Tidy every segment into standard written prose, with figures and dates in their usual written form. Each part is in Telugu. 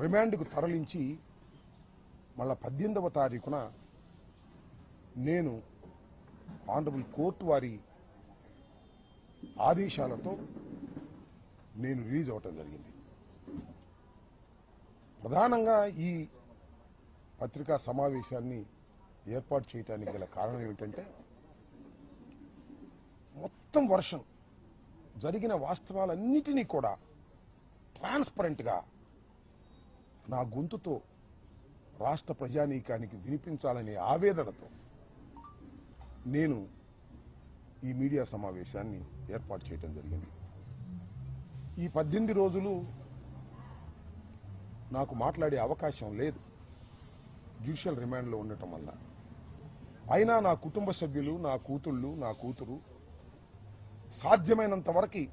రిమాండ్కు తరలించి మళ్ళా 18వ తారీఖున నేను ఆనరబుల్ కోర్టు వారి ఆదేశాలతో నేను రిలీజ్ అవటం జరిగింది. ప్రధానంగా ఈ పత్రికా సమావేశాన్ని ఏర్పాటు చేయడానికి గల కారణం ఏమిటంటే, మొత్తం వర్షం జరిగిన వాస్తవాలన్నిటినీ కూడా ట్రాన్స్పరెంట్గా నా గొంతుతో రాష్ట్ర ప్రజానీకానికి వినిపించాలనే ఆవేదనతో నేను ఈ మీడియా సమావేశాన్ని ఏర్పాటు చేయడం జరిగింది. ఈ 18 రోజులు నాకు మాట్లాడే అవకాశం లేదు జ్యుడిషియల్ రిమాండ్లో ఉండటం వల్ల. అయినా నా కుటుంబ సభ్యులు, నా కూతుళ్ళు, నా కూతురు సాధ్యమైనంత వరకు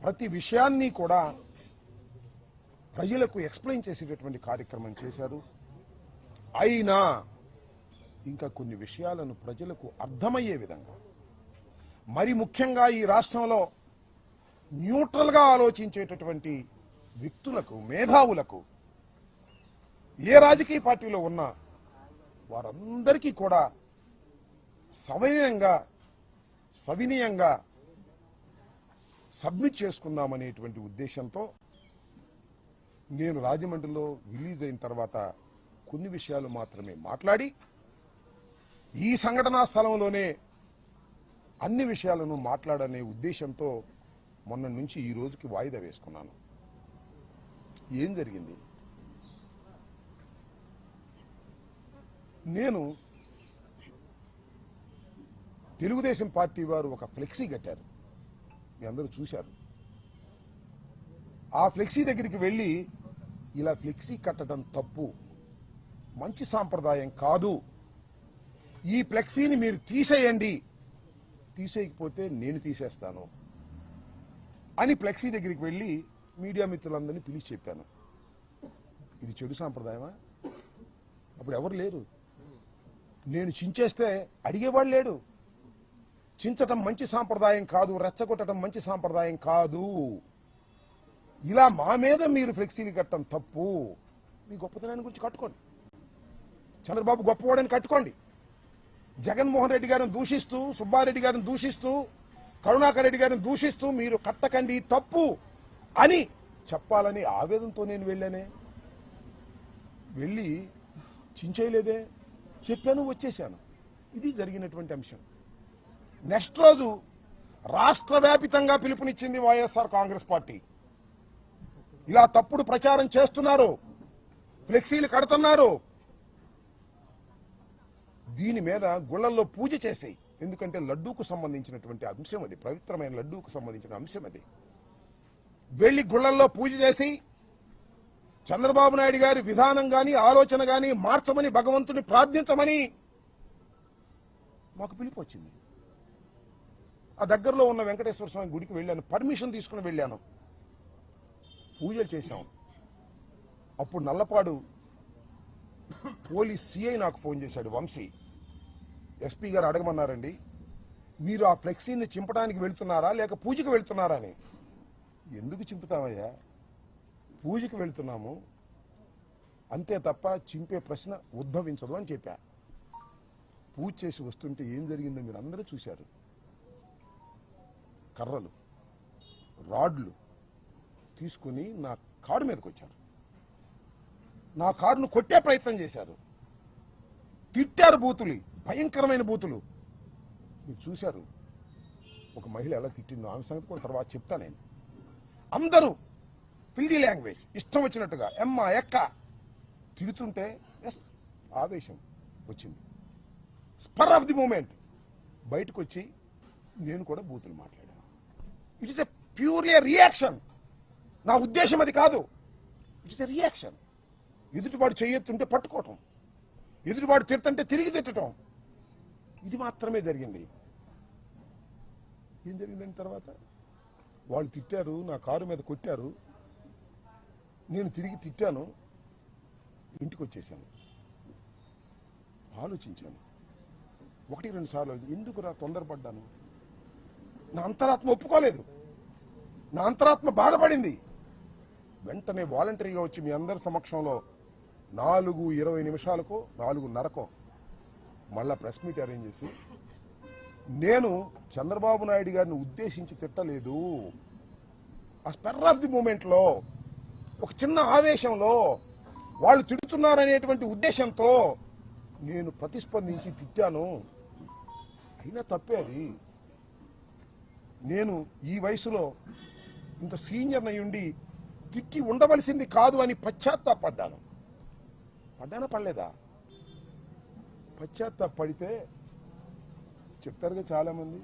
ప్రతి విషయాన్ని కూడా ప్రజలకు ఎక్స్ప్లెయిన్ చేసేటటువంటి కార్యక్రమం చేశారు. అయినా ఇంకా కొన్ని విషయాలను ప్రజలకు అర్థమయ్యే విధంగా, మరి ముఖ్యంగా ఈ రాష్ట్రంలో న్యూట్రల్గా ఆలోచించేటటువంటి వ్యక్తులకు, మేధావులకు, ఏ రాజకీయ పార్టీలో ఉన్నా వారందరికీ కూడా సవినయంగా సబ్మిట్ చేసుకుందామనేటువంటి ఉద్దేశంతో నేను రాజమండ్రిలో రిలీజ్ అయిన తర్వాత కొన్ని విషయాలు మాత్రమే మాట్లాడి, ఈ సంఘటనా స్థలంలోనే అన్ని విషయాలను మాట్లాడనే ఉద్దేశంతో మొన్న నుంచి ఈ రోజుకి వాయిదా వేసుకున్నాను. ఏం జరిగింది? నేను తెలుగుదేశం పార్టీ వారు ఒక ఫ్లెక్సీ కట్టారు, మీ అందరూ చూశారు. ఆ ఫ్లెక్సీ దగ్గరికి వెళ్ళి, ఇలా ఫ్లెక్సీ కట్టడం తప్పు, మంచి సాంప్రదాయం కాదు, ఈ ఫ్లెక్సీని మీరు తీసేయండి, తీసేయకపోతే నేను తీసేస్తాను అని ఫ్లెక్సీ దగ్గరికి వెళ్ళి మీడియా మిత్రులందరినీ పిలిచి చెప్పాను. ఇది చెడు సాంప్రదాయమా? అప్పుడు ఎవరు లేరు. నేను చించేస్తే అడిగేవాడు లేడు. చించటం మంచి సాంప్రదాయం కాదు, రెచ్చగొట్టడం మంచి సాంప్రదాయం కాదు, ఇలా మా మీద మీరు ఫ్లెక్సీలు కట్టడం తప్పు, మీ గొప్పతనాన్ని గురించి కట్టుకోండి, చంద్రబాబు గొప్పవాడని కట్టుకోండి, జగన్మోహన్ రెడ్డి గారిని దూషిస్తూ, సుబ్బారెడ్డి గారిని దూషిస్తూ, కరుణాకర్ రెడ్డి గారిని దూషిస్తూ మీరు కట్టకండి తప్పు అని చెప్పాలని ఆవేదనతో నేను వెళ్ళానే. వెళ్ళి చించేయలేదే, చెప్పాను, వచ్చేశాను. ఇది జరిగినటువంటి అంశం. నెక్స్ట్ రోజు రాష్ట్ర వ్యాపితంగా పిలుపునిచ్చింది వైఎస్ఆర్ కాంగ్రెస్ పార్టీ. ఇలా తప్పుడు ప్రచారం చేస్తున్నారు, ఫ్లెక్సీలు కడుతున్నారు, దీని మీద గుళ్ళల్లో పూజ చేసేయి. ఎందుకంటే లడ్డూకు సంబంధించినటువంటి అంశం అది, పవిత్రమైన లడ్డూకు సంబంధించిన అంశం అది. వెళ్లి గుళ్ళల్లో పూజ చేసి చంద్రబాబు నాయుడు గారి విధానం గాని, ఆలోచన గాని మార్చమని భగవంతుని ప్రార్థించమని మాకు పిలుపు వచ్చింది. ఆ దగ్గరలో ఉన్న వెంకటేశ్వర స్వామి గుడికి వెళ్ళాను, పర్మిషన్ తీసుకుని వెళ్ళాను, పూజలు చేశాం. అప్పుడు నల్లపాడు పోలీస్ సిఐ నాకు ఫోన్ చేశాడు, వంశీ, ఎస్పీ గారు అడగమన్నారండి, మీరు ఆ ఫ్లెక్సీని చింపడానికి వెళ్తున్నారా లేక పూజకి వెళ్తున్నారా అని. ఎందుకు చింపుతామయ్యా, పూజకి వెళ్తున్నాము అంతే తప్ప చింపే ప్రశ్న ఉద్భవించదు అని చెప్పా. పూజ చేసి వస్తుంటే ఏం జరిగిందో మీరు అందరూ చూశారు. కర్రలు, రాడ్లు తీసుకుని నా కారు మీదకి వచ్చారు, నా కారును కొట్టే ప్రయత్నం చేశారు, తిట్టారు, బూతులు, భయంకరమైన బూతులు. మీరు చూశారు ఒక మహిళ ఎలా తిట్టిందో, ఆమె సంగతి కూడా తర్వాత చెప్తా. నేను అందరూ ఫిల్దీ లాంగ్వేజ్ ఇష్టం వచ్చినట్టుగా ఎమ్మ ఎక్క తిడుతుంటే ఎస్ ఆవేశం వచ్చింది. స్పర్ ఆఫ్ ది మూమెంట్ బయటకు వచ్చి నేను కూడా బూతులు మాట్లాడాను. It is a purely reaction. నా ఉద్దేశం అది కాదు, ఇట్ ఇస్ ఎ రియాక్షన్. ఎదుటివాడు చేయొత్తుంటే పట్టుకోవటం, ఎదుటివాడు తిడుతుంటే తిరిగి తిట్టడం, ఇది మాత్రమే జరిగింది. ఏం జరిగిందని తర్వాత వాళ్ళు తిట్టారు, నా కారు మీద కొట్టారు, నేను తిరిగి తిట్టాను, ఇంటికి వచ్చేసాను. ఆలోచించాను, 1-2 సార్లు ఎందుకురా తొందరపడ్డాను. నా అంతరాత్మ ఒప్పుకోలేదు, నా అంతరాత్మ బాధపడింది. వెంటనే వాలంటరీగా వచ్చి మీ అందరి సమక్షంలో 4:20 4:30 మళ్ళా ప్రెస్ మీట్ అరేంజ్ చేసి, నేను చంద్రబాబు నాయుడు గారిని ఉద్దేశించి తిట్టలేదు, ఆ స్పెర్ ఆఫ్ ది మూమెంట్లో ఒక చిన్న ఆవేశంలో వాళ్ళు తిడుతున్నారనేటువంటి ఉద్దేశంతో నేను ప్రతిస్పందించి తిట్టాను. అయినా తప్పే అది. నేను ఈ వయసులో ఇంత సీనియర్ అయ్యుండి తిట్టి ఉండవలసింది కాదు అని పశ్చాత్తాపడ్డాను. పడలేదా? పశ్చాత్తాపడితే చెప్తారుగా చాలామంది,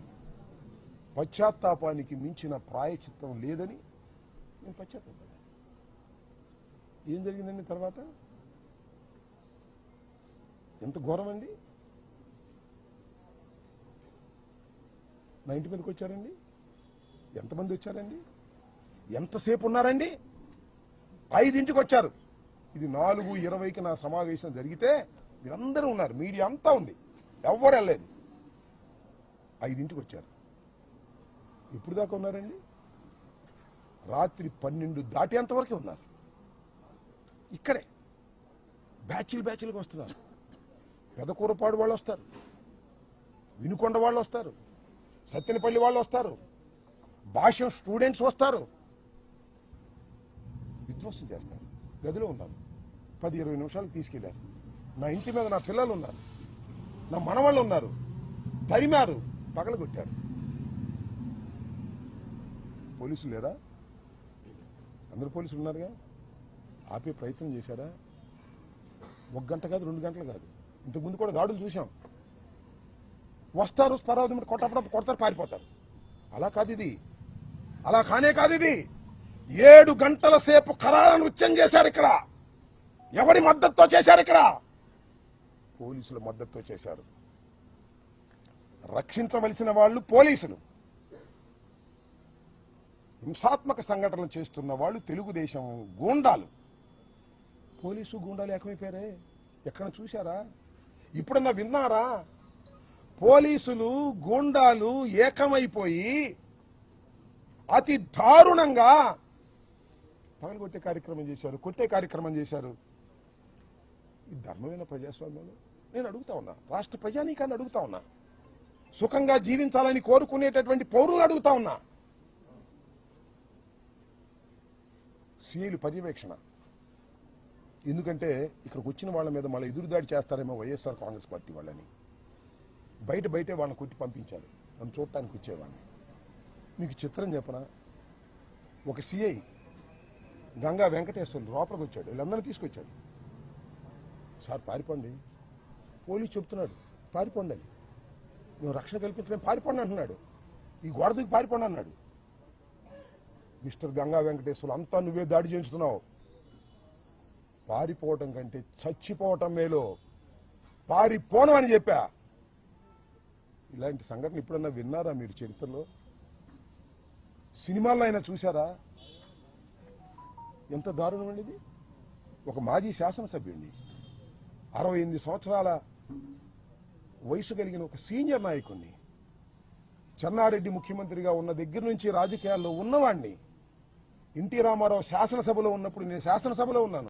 పశ్చాత్తాపానికి మించిన ప్రాయచిత్తం లేదని నేను పశ్చాత్తాపడ్డాను. ఏం జరిగిందండి తర్వాత? ఎంత ఘోరం అండి. నా ఇంటి మీదకి వచ్చారండి. ఎంతమంది వచ్చారండి? ఎంతసేపు ఉన్నారండి? 5ంటికి వచ్చారు. ఇది 4:20కి నా సమావేశం జరిగితే మీరందరూ ఉన్నారు, మీడియా అంతా ఉంది, ఎవరు వెళ్ళలేదు. 5ంటికి వచ్చారు. ఎప్పుడు దాకా ఉన్నారండి? రాత్రి 12 దాటేంతవరకే ఉన్నారు. ఇక్కడే బ్యాచ్లుగా వస్తున్నారు. పెదకూరపాడు వాళ్ళు వస్తారు, వినుకొండ వాళ్ళు వస్తారు, సత్తెనపల్లి వాళ్ళు వస్తారు, భాష్యం స్టూడెంట్స్ వస్తారు, విధ్వంసం చేస్తారు. గదిలో ఉన్నాను. 10-20 నిమిషాలకు తీసుకెళ్లారు. నా ఇంటి మీద నా పిల్లలు ఉన్నారు, నా మనవాళ్ళు ఉన్నారు, తరిమారు, పగలగొట్టారు. పోలీసులు లేరా? అందరు పోలీసులు ఉన్నారుగా. ఆపే ప్రయత్నం చేశారా? 1 గంట కాదు, 2 గంటలు కాదు, ఇంతకుముందు కూడా దాడులు చూసాం. వస్తారు, స్పరావతి కొట్టప్పుడు కొడతారు, పారిపోతారు. అలా కాదు ఇది, అలా కానే కాదు ఇది. 7 గంటల సేపు కరాళ నృత్యం చేశారు ఇక్కడ. ఎవరి మద్దతుతో చేశారు? ఇక్కడ పోలీసుల మద్దతుతో చేశారు. రక్షించవలసిన వాళ్ళు పోలీసులు, హింసాత్మక సంఘటనలు చేస్తున్న వాళ్ళు తెలుగుదేశం గూండాలు. పోలీసు గూండాలు ఏకమైపోయారే, ఎక్కడ చూశారా? ఇప్పుడన్నా విన్నారా? పోలీసులు గూండాలు ఏకమైపోయి అతి దారుణంగా పగలగొట్టే కార్యక్రమం చేశారు, కొట్టే కార్యక్రమం చేశారు. ఈ ధర్మమైన ప్రజాస్వామ్యంలో నేను అడుగుతా ఉన్నా, రాష్ట్ర ప్రజానీకాన్ని అడుగుతా ఉన్నా, సుఖంగా జీవించాలని కోరుకునేటటువంటి పౌరులను అడుగుతా ఉన్నా. సిఐలు పర్యవేక్షణ. ఎందుకంటే ఇక్కడికి వచ్చిన వాళ్ళ మీద మళ్ళీ ఎదురుదాడి చేస్తారేమో వైఎస్ఆర్ కాంగ్రెస్ పార్టీ వాళ్ళని. బయటే వాళ్ళని కొట్టి పంపించారు, నన్ను చూడటానికి వచ్చేవాడిని. మీకు చిత్రం చెప్పనా? ఒక సిఐ గంగా వెంకటేశ్వర్లు లోపలికి వచ్చాడు, వీళ్ళందరినీ తీసుకొచ్చాడు. సార్ పారిపోండి, పోలీసు చెప్తున్నాడు పారిపోండి అని. మేము రక్షణ కల్పించలేం, పారిపోండి అంటున్నాడు. ఈ గోడ దిగి పారిపోండి అన్నాడు. మిస్టర్ గంగా వెంకటేశ్వర్లు, అంతా నువ్వే దాడి చేయించుతున్నావు, పారిపోవటం కంటే చచ్చిపోవటం మేలు, పారిపోను అని చెప్పా. ఇలాంటి సంఘటన ఇప్పుడన్నా విన్నారా మీరు చరిత్రలో? సినిమాల్లో అయినా చూశారా? ఎంత దారుణం అండి ఇది. ఒక మాజీ శాసనసభ్యుడిని, 68 సంవత్సరాల వయసు కలిగిన ఒక సీనియర్ నాయకుడిని, చెన్నారెడ్డి ముఖ్యమంత్రిగా ఉన్న దగ్గర నుంచి రాజకీయాల్లో ఉన్నవాడిని, ఎన్టీ రామారావు శాసనసభలో ఉన్నప్పుడు నేను శాసనసభలో ఉన్నాను.